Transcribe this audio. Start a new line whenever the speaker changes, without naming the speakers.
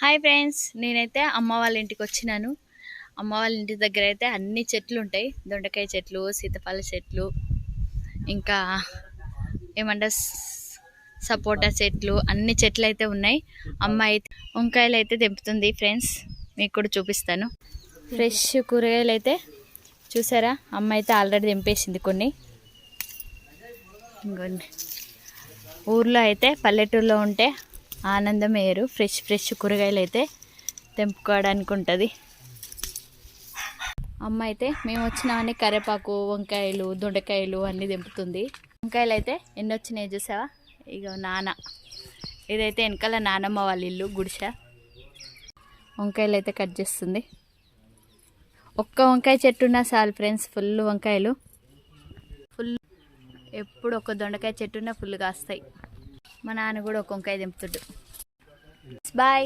Hi friends, నేనైతే అమ్మ వాళ్ళ ఇంటికి వచ్చినాను. అమ్మ వాళ్ళ ఇంటి దగ్గర అయితే అన్ని చెట్లు ఉంటాయి. దొండకాయ చెట్లు, సీతాఫల చెట్లు, ఇంకా ఏమంటే సపోటా చెట్లు, అన్ని చెట్లు అయితే ఉన్నాయి. అమ్మ అయితే వంకాయలు అయితే తెంపుతుంది ఫ్రెండ్స్, మీకు కూడా చూపిస్తాను. ఫ్రెష్ కూరగాయలు అయితే చూసారా, అమ్మ అయితే ఆల్రెడీ తెంపేసింది కొన్ని. ఇంకొన్ని ఊర్లో అయితే పల్లెటూరులో ఉంటే ఆనందం వేరు. ఫ్రెష్ కూరగాయలు అయితే తెంపుకోవడానికి ఉంటుంది. అమ్మ అయితే మేము వచ్చినామని కరివేపాకు, వంకాయలు, దొండకాయలు అన్నీ తెంపుతుంది. వంకాయలు అయితే ఎన్ని వచ్చినాయి చూసావా. ఇక ఇదైతే వెనకాల నానమ్మ వాళ్ళ ఇల్లు గుడిసె. వంకాయలు అయితే కట్ చేస్తుంది. ఒక్క వంకాయ చెట్టు ఉన్నా చాలు ఫ్రెండ్స్, ఫుల్ వంకాయలు. ఎప్పుడు ఒక దొండకాయ చెట్టున్నా ఫుల్ కాస్తాయి. మా నాన్న కూడా ఒక వంకాయ తెంపుతుడు. బాయ్.